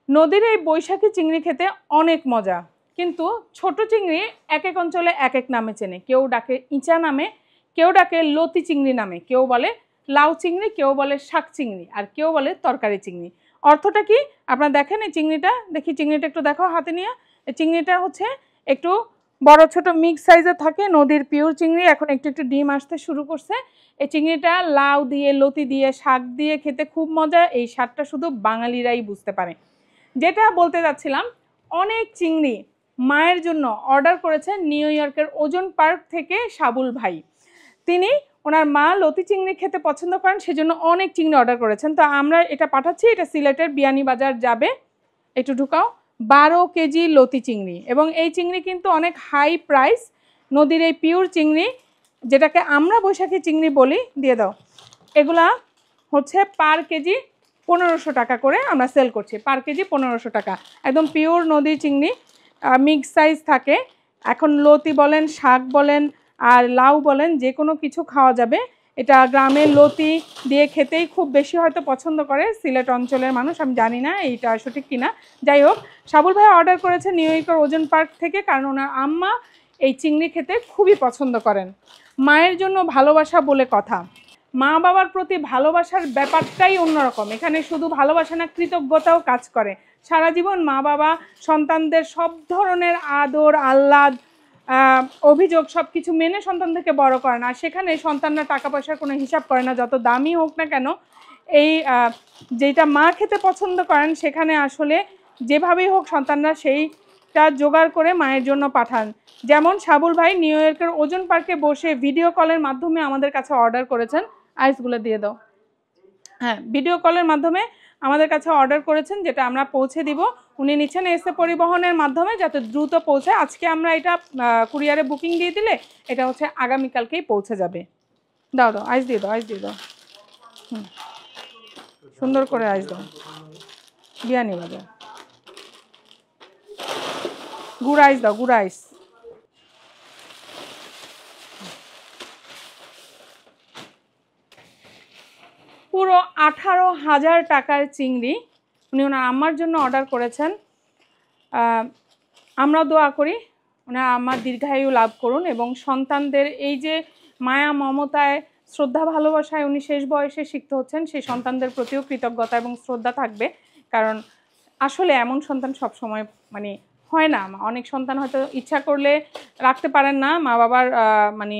নদীর এই বৈশাখী চিংড়ি খেতে অনেক মজা, কিন্তু ছোট চিংড়ি এক এক অঞ্চলে এক এক নামে চেনে। কেউ ডাকে ইচা নামে, কেউ ডাকে লতি চিংড়ি নামে, কেউ বলে লাউ চিংড়ি, কেউ বলে শাক চিংড়ি, আর কেউ বলে তরকারি চিংড়ি। অর্থটা কি আপনারা দেখেন? এই চিংড়িটা দেখি, চিংড়িটা একটু দেখো হাতে নিয়ে। এই চিংড়িটা হচ্ছে একটু বড় ছোট মিক্স সাইজের থাকে, নদীর পিওর চিংড়ি। এখন একটু একটু ডিম আসতে শুরু করছে। এই চিংড়িটা লাউ দিয়ে, লতি দিয়ে, শাক দিয়ে খেতে খুব মজা। এই স্বাদটা শুধু বাঙালিরাই বুঝতে পারে। যেটা বলতে যাচ্ছিলাম, অনেক চিংড়ি মায়ের জন্য অর্ডার করেছেন নিউ ইয়র্কের ওজন পার্ক থেকে সাবুল ভাই। তিনি ওনার মা লতি চিংড়ি খেতে পছন্দ করেন, সেজন্য অনেক চিংড়ি অর্ডার করেছেন। তো আমরা এটা পাঠাচ্ছি, এটা সিলেটের বিয়ানীবাজার যাবে। একটু ঢুকাও। 12 কেজি লতি চিংড়ি, এবং এই চিংড়ি কিন্তু অনেক হাই প্রাইস। নদীর এই পিওর চিংড়ি, যেটাকে আমরা বৈশাখী চিংড়ি বলি, দিয়ে দাও। এগুলা হচ্ছে পার কেজি 1500 টাকা করে আমরা সেল করছি। পার কেজি 1500 টাকা, একদম পিওর নদীর চিংড়ি, মিক্স সাইজ থাকে। এখন লতি বলেন, শাক বলেন, আর লাউ বলেন, যে কোনো কিছু খাওয়া যাবে। এটা গ্রামের লতি দিয়ে খেতেই খুব বেশি হয়তো পছন্দ করে সিলেট অঞ্চলের মানুষ, আমি জানি না এইটা সঠিক কিনা। যাই হোক, সাবুল ভাই অর্ডার করেছে নিউ ইয়র্কের ওজন পার্ক থেকে, কারণ ওনার আম্মা এই চিংড়ি খেতে খুবই পছন্দ করেন। মায়ের জন্য ভালোবাসা বলে কথা, মা বাবার প্রতি ভালোবাসার ব্যাপারটাই অন্যরকম। এখানে শুধু ভালোবাসা না, কৃতজ্ঞতাও কাজ করে। সারা জীবন মা বাবা সন্তানদের সব ধরনের আদর আহ্লাদ অভিযোগ সব কিছু মেনে সন্তানদেরকে বড় করে না। সেখানে সন্তানরা টাকা পয়সার কোনো হিসাব করে না, যত দামি হোক না কেন। এই যেটা মা খেতে পছন্দ করেন, সেখানে আসলে যেভাবেই হোক সন্তানরা সেইটা জোগাড় করে মায়ের জন্য পাঠান। যেমন সাবুল ভাই নিউ ইয়র্কের ওজন পার্কে বসে ভিডিও কলের মাধ্যমে আমাদের কাছে অর্ডার করেছেন। আইসগুলো দিয়ে দাও। হ্যাঁ, ভিডিও কলের মাধ্যমে আমাদের কাছে অর্ডার করেছেন, যেটা আমরা পৌঁছে দিব। উনি নিচ্ছেন এসে পরিবহনের মাধ্যমে, যাতে দ্রুত পৌঁছায়। আজকে আমরা এটা কুরিয়ারে বুকিং দিয়ে দিলে এটা হচ্ছে আগামীকালকেই পৌঁছে যাবে। দাও দাও, আইস দিয়ে দাও, আইস দিয়ে দাও। সুন্দর করে আইস দাও। বিয়ানীবাজার গুড় আইস দাও, গুড় আইস। পুরো 18,000 টাকার চিংড়ি উনি ওনার আম্মার জন্য অর্ডার করেছেন। আমরা দোয়া করি ওনার আম্মার দীর্ঘায়ু লাভ করুন, এবং সন্তানদের এই যে মায়া মমতায়, শ্রদ্ধা ভালোবাসায় উনি শেষ বয়সে শিখতে হচ্ছেন, সেই সন্তানদের প্রতিও কৃতজ্ঞতা এবং শ্রদ্ধা থাকবে। কারণ আসলে এমন সন্তান সব সময় মানে হয় না। অনেক সন্তান হয়তো ইচ্ছা করলে রাখতে পারেন না, মা বাবার মানে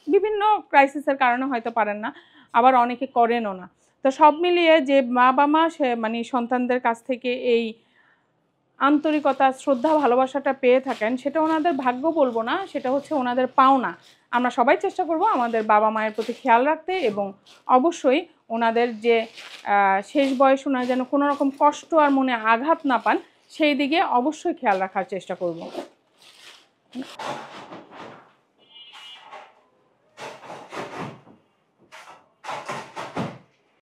বিভিন্ন ক্রাইসিসের কারণে হয়তো পারেন না, আবার অনেকে করেনও না। তো সব মিলিয়ে যে বাবা মা সে মানে সন্তানদের কাছ থেকে এই আন্তরিকতা, শ্রদ্ধা, ভালোবাসাটা পেয়ে থাকেন, সেটা ওনাদের ভাগ্য বলবো না, সেটা হচ্ছে ওনাদের পাওনা। আমরা সবাই চেষ্টা করব আমাদের বাবা মায়ের প্রতি খেয়াল রাখতে, এবং অবশ্যই ওনাদের যে শেষ বয়স, ওনারা যেন কোনো রকম কষ্ট আর মনে আঘাত না পান, সেই দিকে অবশ্যই খেয়াল রাখার চেষ্টা করব।